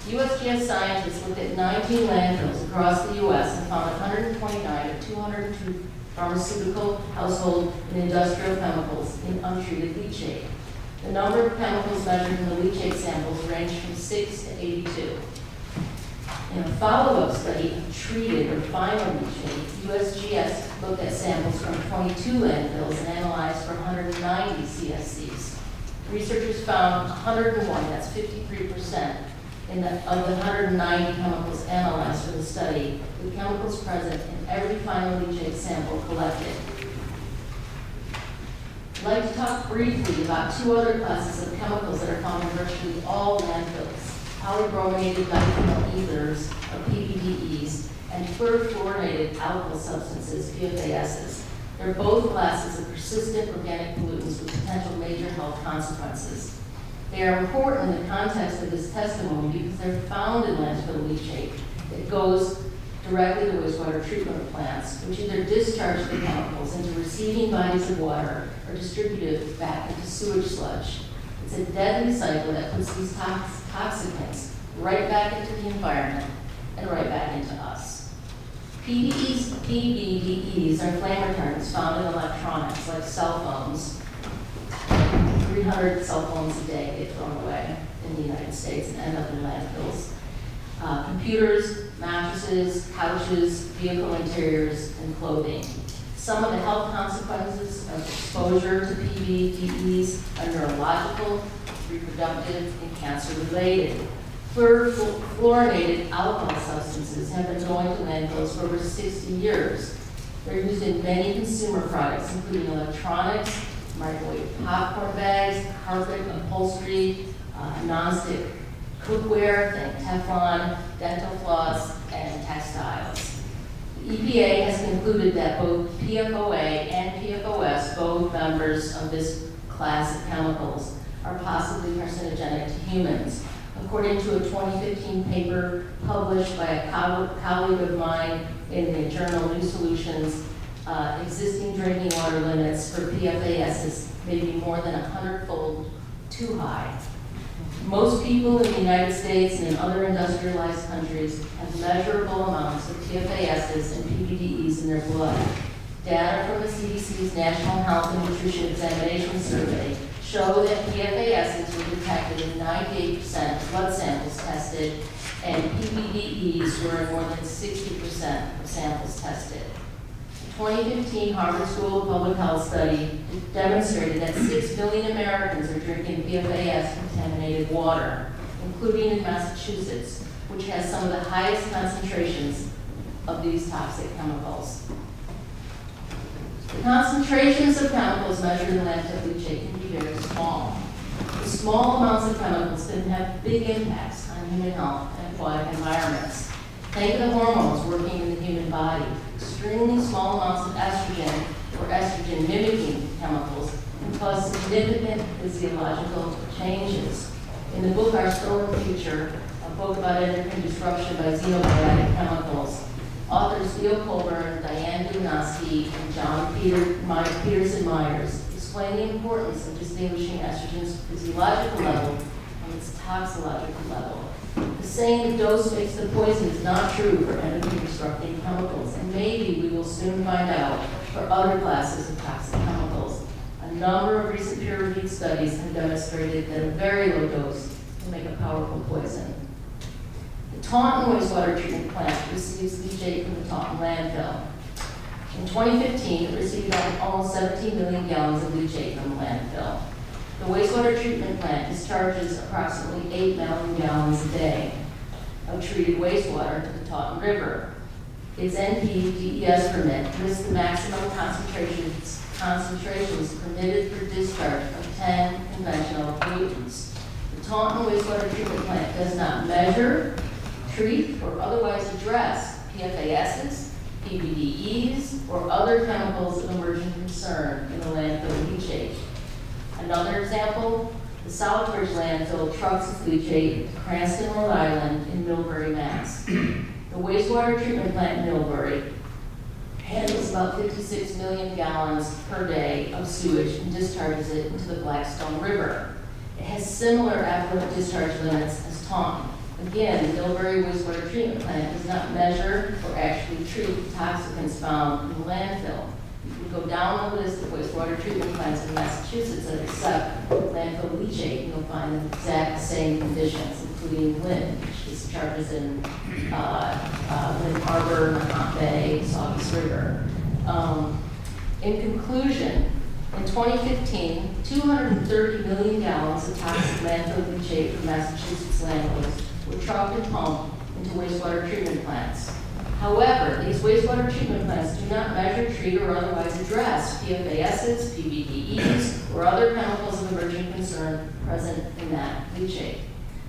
USGS scientists looked at 19 landfills across the U.S. and found 129 of 202 pharmaceutical, household, and industrial chemicals in untreated leachate. The number of chemicals measured in the leachate samples ranged from 6 to 82. In a follow-up study of treated or final leachate, USGS looked at samples from 22 landfills and analyzed for 190 CFCs. Researchers found 101, that's 53%, of the 190 chemicals analyzed for the study, with chemicals present in every final leachate sample collected. I'd like to talk briefly about two other classes of chemicals that are found in virtually all landfills: polybrominated diphenyl ethers, or PBDEs, and perfluorinated alkyl substances, PFASs. They're both classes of persistent organic pollutants with potential major health consequences. They are important in the context of this testimony because they're found in landfill leachate that goes directly to wastewater treatment plants, which either discharge the chemicals into receiving bodies of water or distribute it back into sewage sludge. It's a deadly cycle that puts these toxicants right back into the environment and right back into us. PBDEs are flame retardants found in electronics like cell phones. 300 cell phones a day get thrown away in the United States and end up in landfills. Computers, mattresses, couches, vehicle interiors, and clothing. Some of the health consequences of exposure to PBDEs are neurological, reproductive, and cancer-related. Fluorinated alcohol substances have been going to landfills for over 60 years. They're used in many consumer products, including electronics, microwave popcorn bags, carpet, upholstery, nonstick cookware, think Teflon, dental floss, and textiles. The EPA has concluded that both PFOA and PFOS, both members of this class of chemicals, are possibly carcinogenic to humans. According to a 2015 paper published by a colleague of mine in the journal New Solutions, existing drinking water limits for PFAS may be more than 100-fold too high. Most people in the United States and in other industrialized countries have measurable amounts of PFAS and PBDEs in their blood. Data from the CDC's National Health and Nutrition Examination Survey show that PFAS were detected in 98% of blood samples tested, and PBDEs were in more than 60% of samples tested. A 2015 Harvard School of Public Health study demonstrated that 6 million Americans are drinking PFAS-contaminated water, including in Massachusetts, which has some of the highest concentrations of these toxic chemicals. The concentrations of chemicals measured in landfill leachate can be very small. The small amounts of chemicals can have big impacts on human health and aquatic environments. Think of the hormones working in the human body. Extremely small amounts of estrogen or estrogen-mimicking chemicals can cause significant physiological changes. In the book Our Stolen Future, a book about endocrine disruption by xenobiotic chemicals, authors Leo Colburn, Diane Dunosky, and John Peterson Myers explain the importance of distinguishing estrogen's physiological level from its toxicological level. The saying the dose makes the poison is not true for endocrine disrupting chemicals, and maybe we will soon find out for other classes of toxic chemicals. I A number of recent peer-reviewed studies have demonstrated that a very low dose can make a powerful poison. The Taunton wastewater treatment plant receives leachate from the Taunton landfill. In 2015, it received almost 17 million gallons of leachate from the landfill. The wastewater treatment plant discharges approximately 8 million gallons a day of treated wastewater to the Taunton River. Its NPDES permit lists the maximum concentrations permitted for discharge of 10 conventional pollutants. The Taunton wastewater treatment plant does not measure, treat, or otherwise address PFASs, PBDEs, or other chemicals of emerging concern in the landfill leachate. Another example, the Southbridge landfill trucks its leachate to Cranston, Rhode Island in Millbury, Mass. The wastewater treatment plant in Millbury handles about 56 million gallons per day of sewage and discharges it into the Blackstone River. It has similar effluent discharge limits as Taunton. Again, the Millbury wastewater treatment plant does not measure or actually treat toxicants found in the landfill. You can go down the list of wastewater treatment plants in Massachusetts that accept landfill leachate, and you'll find the exact same conditions, including Lynn, which discharges in Lynn Harbor, Nahant Bay, Saugus River. In conclusion, in 2015, 230 million gallons of toxic landfill leachate from Massachusetts landfills were trucked and pumped into wastewater treatment plants. However, these wastewater treatment plants do not measure, treat, or otherwise address PFASs, PBDEs, or other chemicals of emerging concern present in that leachate.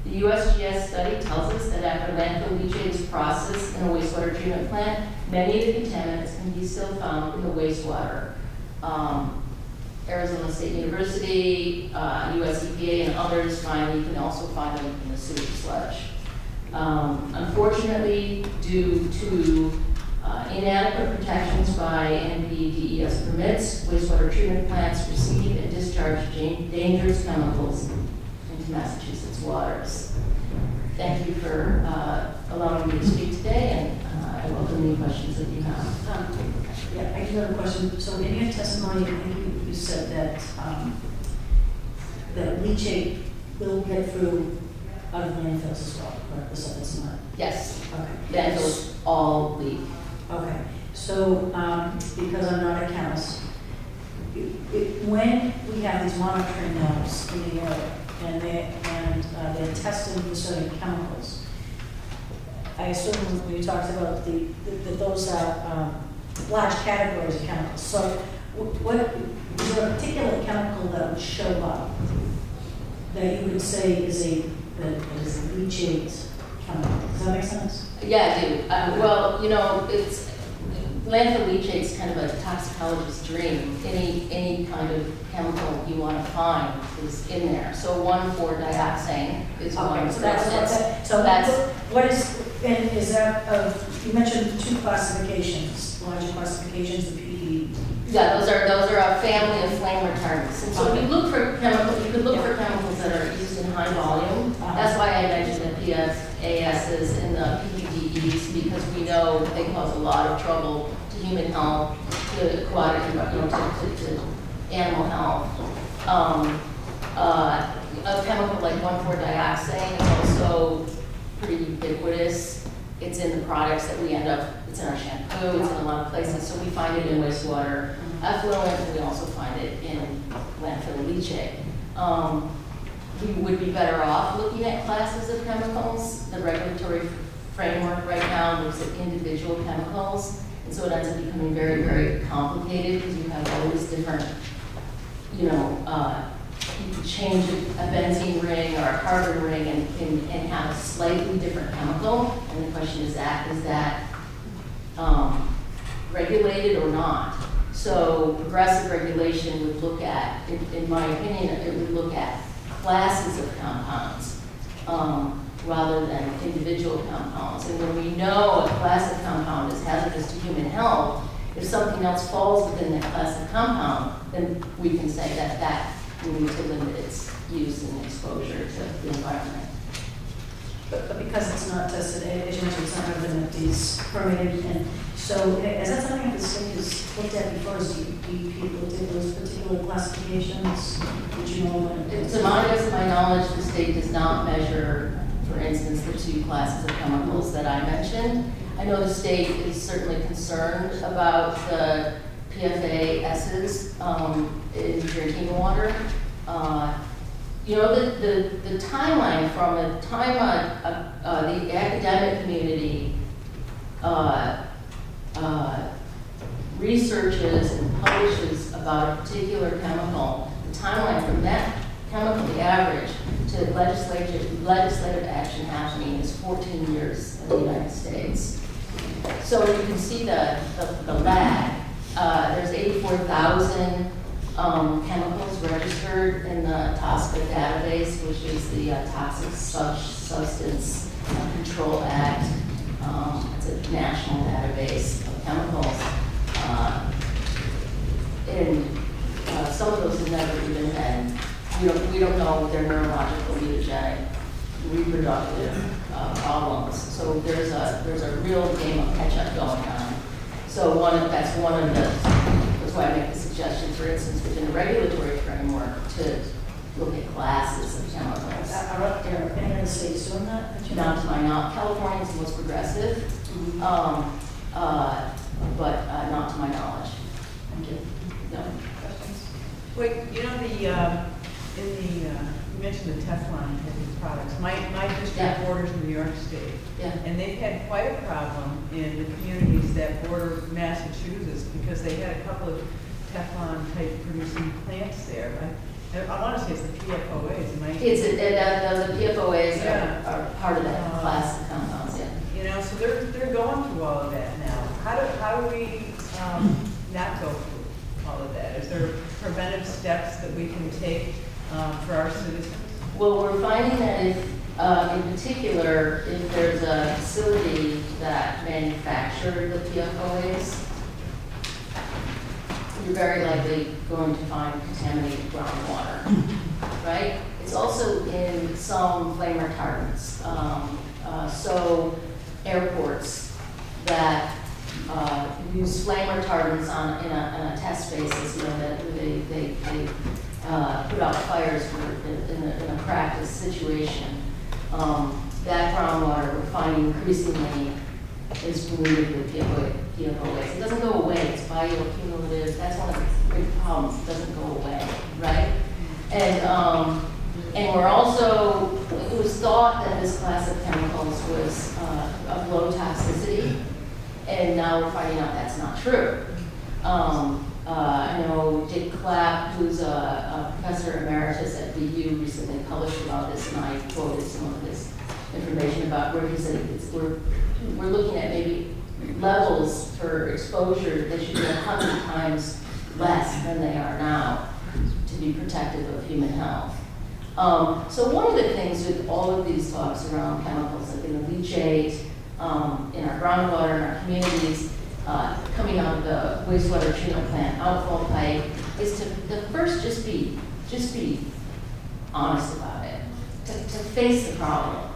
The USGS study tells us that after landfill leachate is processed in a wastewater treatment plant, many of the contaminants can be still found in the wastewater. Arizona State University, US EPA, and others find you can also find them in the sewage sludge. Unfortunately, due to inadequate protections by NPDES permits, wastewater treatment plants receive and discharge dangerous chemicals into Massachusetts waters. Thank you for allowing me to speak today, and I welcome any questions that you have. Yeah, I do have a question. So in your testimony, I think you said that that leachate will get through other landfills as well, correct? So it's not. Yes, Okay. landfills all leak. Okay. So because I'm not a chemist, when we have these monitoring nodes in the area and they're testing for certain chemicals, I assume when you talked about that those are large categories of chemicals. So what is there a particular chemical that would show up that you would say is a leachate chemical? Does that make sense? Yeah, I do. Well, you know, it's landfill leachate is kind of a toxicologist's dream. Any kind of chemical you want to find is in there. So 1,4-dioxane is one. Okay, so that's what is, and is that you mentioned two classifications, larger classifications, the PD. Yeah, those are a family of flame retardants. And so if you look for chemicals, you could look for chemicals that are used in high volume. That's why I mentioned the PFASs and the PBDEs, because we know they cause a lot of trouble to human health, to aquatic, to animal health. A chemical like 1,4-dioxane is also pretty ubiquitous. It's in the products that we end up, it's in our shampoo, it's in a lot of places. So we find it in wastewater effluent, and we also find it in landfill leachate. We would be better off looking at classes of chemicals. The regulatory framework right now looks at individual chemicals, and so it ends up becoming very, very complicated because you have all these different, you could change a benzene ring or a carbon ring and have a slightly different chemical. And the question is that regulated or not? So progressive regulation would look at, in my opinion, it would look at classes of compounds rather than individual compounds. And when we know a class of compound is hazardous to human health, if something else falls within that class of compound, then we can say that we need to limit its use and exposure to the environment. But because it's not tested, as you mentioned, it's not within these permitted, and so is that something that the state is looking looked at before, is DEP looked at those particular classifications? Would you know? To my best of my knowledge, the state does not measure, for instance, the two classes of chemicals that I mentioned. I know the state is certainly concerned about the PFASs in drinking water. You know, the timeline from the time the academic community researches and publishes about a particular chemical, the timeline from that chemical, the average, to legislative action happening is 14 years in the United States. So you can see the lag. There's 84,000 chemicals registered in the TSCA database, which is the Toxic Substance Control Act. It's a national database of chemicals. And some of those have never even had, we don't know their neurological, mutagenic, reproductive problems. So there's a real game of catch-up going on. So that's why I make the suggestion, for instance, within the regulatory framework, to look at classes of chemicals. Are there any other states doing that? Not to my knowledge. California is the most progressive, but not to my knowledge. Thank you. No. Wait, you know you mentioned the Teflon type of products. My district Yeah. borders New York State, Yeah. and they've had quite a problem in the communities that border Massachusetts because they had a couple of Teflon type producing plants there. I want to say it's the PFOAs. The PFOAs Yeah. are part of that class of compounds. Yeah. You know, so they're going through all of that now. How do we not go through all of that? Is there preventive steps that we can take for our citizens? Well, we're finding that if, in particular, if there's a facility that manufactured the PFOAs, you're very likely going to find contaminated groundwater, right? It's also in some flame retardants. So airports that use flame retardants in a test basis, that they put out fires in a practice situation. That groundwater we're finding increasingly is polluted with PFOAs. It doesn't go away, it's bioaccumulative. That's one of the big problems, it doesn't go away, right? And we're also, it was thought that this class of chemicals was of low toxicity, and now we're finding out that's not true. I know Dick Clapp, who's a professor emeritus at BU, recently published about this, and I quoted some of his information about where he said we're looking at maybe levels for exposure that should be 100 times less than they are now to be protective of human health. So one of the things with all of these talks around chemicals, like in the leachate, in our groundwater, in our communities, coming out of the wastewater treatment plant outfall pipe, is to first just be honest about it, to face the problem,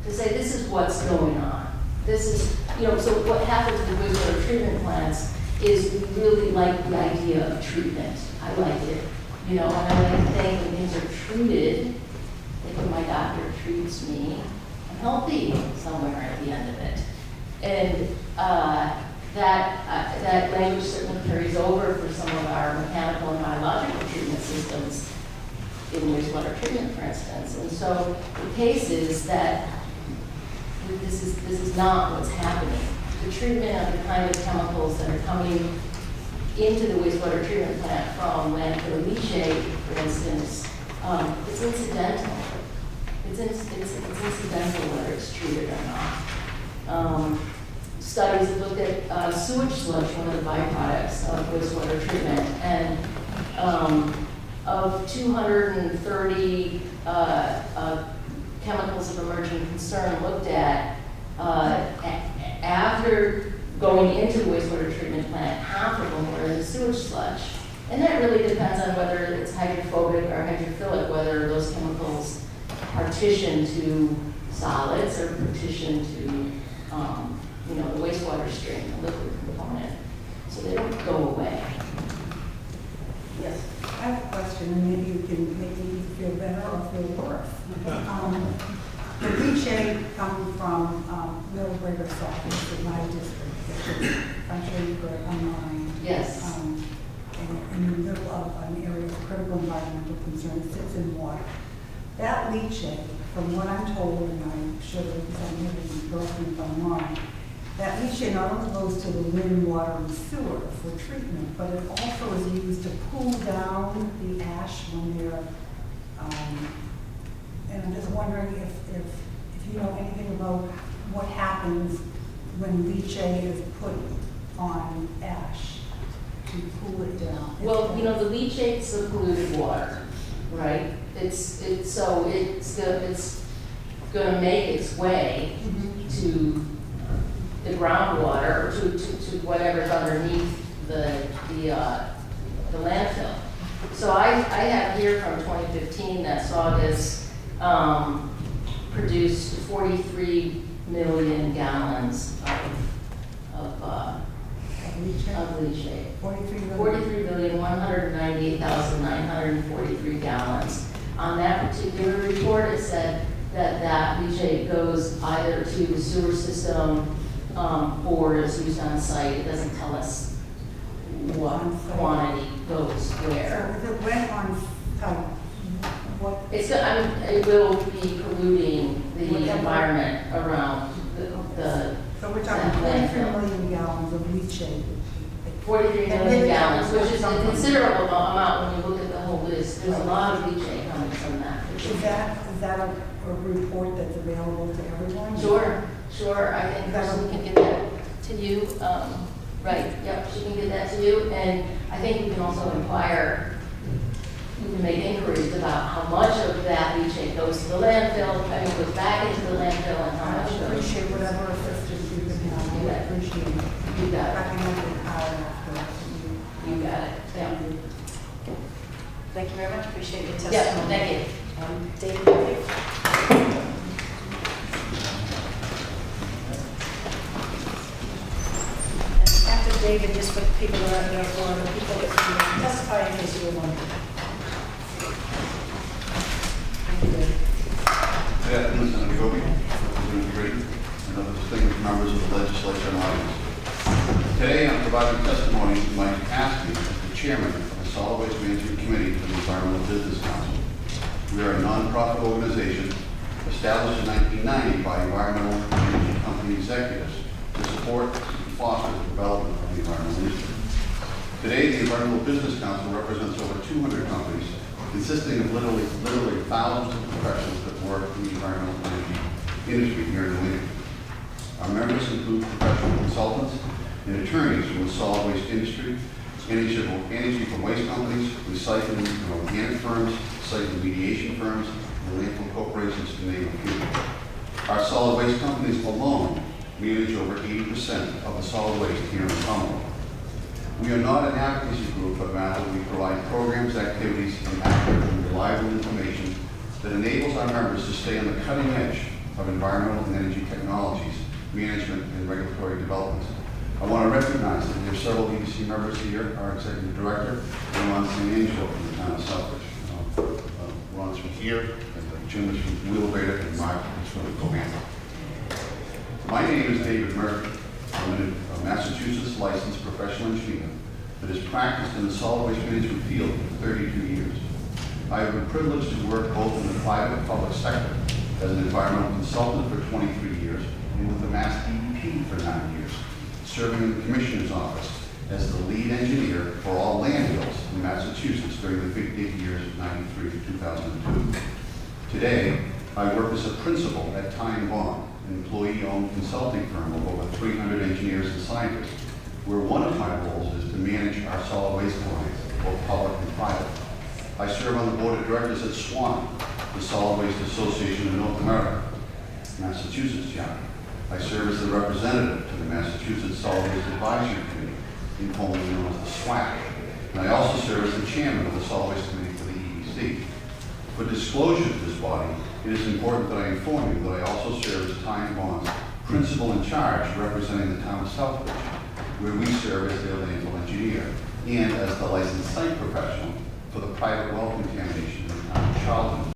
to say this is what's going on. This is, so what happens with wastewater treatment plants is we really like the idea of treatment. I like it, and I like to think when things are treated, like when my doctor treats me, I'm healthy somewhere at the end of it. And that language certainly carries over for some of our mechanical and biological treatment systems in wastewater treatment, for instance. And so the case is that this is not what's happening. The treatment of the kind of chemicals that are coming into the wastewater treatment plant from landfill leachate, for instance, it's incidental. It's incidental whether it's treated or not. Studies have looked at sewage sludge, one of the byproducts of wastewater treatment, and of 230 chemicals of emerging concern looked at, after going into the wastewater treatment plant, half of them were in the sewage sludge. And that really depends on whether it's hydrophobic or hydrophilic, whether those chemicals partition to solids or partition to the wastewater stream, the liquid component. So they don't go away. Yes. I have a question, and maybe you can make me feel better or feel worse. The leachate comes from Middle Greater Salt, which is my district, which is, I'm sure you've heard online. Yes. In the middle of an area of critical environmental concern, it sits in water. That leachate, from what I'm told, and I'm sure that I'm maybe broken if I'm wrong, that leachate not only goes to the Lynn water and sewer for treatment, but it also is used to cool down the ash when they're, and I'm just wondering if you know anything about what happens when leachate is put on ash to cool it down. Well, you know, the leachate's the polluted water, right? It's gonna make its way to the groundwater, or to whatever's underneath the landfill. So I have here from 2015 that Saugus produced 43 million gallons of leachate. 43,198,943 gallons. On that particular report, it said that leachate goes either to the sewer system or is used on site. It doesn't tell us what quantity goes where. So if it went on site, what? It will be polluting the environment around the So we're talking 43 million gallons of leachate. 43 million gallons, which is a considerable amount when you look at the whole list. There's a lot of leachate coming from that. Is that a report that's available to everyone? Sure. I think Kristen can get that to you. Right, yep, she can get that to you. And I think we can also inquire, we can make inquiries about how much of that leachate goes to the landfill, goes back into the landfill, and how I much would goes. appreciate whatever assistance you can have. I would appreciate it. You got it. I can make it higher after. You got it, yeah. Thank you very much, appreciate your Yeah, testimony. thank you. David, thank you. And after David, just for the people that are here, for the people that can testify in case you were wondering. Thank you, David. Good afternoon, Senator Goby, Representative Grady, and other distinguished members of the legislature and audience. Today, I'm providing testimony to Mike Askey as the chairman of the Solid Waste Management Committee for the Environmental Business Council. We are a nonprofit organization established in 1990 by environmental energy company executives to support and foster the development of the environmental industry. Today, the Environmental Business Council represents over 200 companies, consisting of literally thousands of professionals that work in the environmental energy industry here in New England. Our members include professional consultants and attorneys from the solid waste industry, energy from waste companies, recycling and organic firms, site remediation firms, and landfill corporations, to name a few. Our solid waste companies alone manage over 80% of the solid waste here in the Commonwealth. We are not an advocacy group, but rather we provide programs, activities, and accurate and reliable information that enables our members to stay on the cutting edge of environmental and energy technologies, management, and regulatory developments. I want to recognize that we have several EDC members here, our executive director, and Ron St. Angelo from the town of Southbridge. Ron's from here, and Jim is from Wheelabrator, and Mark is from Covanta. My name is David Murphy. I'm a Massachusetts licensed professional engineer that has practiced in the solid waste management field for 32 years. I have been privileged to work both in the private and public sector as an environmental consultant for 23 years and with the Mass DEP for 9 years, serving in the Commissioner's office as the lead engineer for all landfills in Massachusetts during the big years of 93 to 2002. Today, I work as a principal at Ty & Bond, an employee-owned consulting firm of over 300 engineers and scientists, where one of my roles is to manage our solid waste clients, both public and private. I serve on the board of directors at SWAN, the Solid Waste Association of North America, Massachusetts chapter. I serve as the representative to the Massachusetts Solid Waste Advisory Committee, informally known as the SWAC. And I also serve as the chairman of the Solid Waste Committee for the EDC. For disclosure to this body, it is important that I inform you that I also serve as Ty & Bond's principal in charge representing the town of Southbridge. where we serve as their landfill engineer and as the licensed site professional for the private well contamination in the town of Charlton.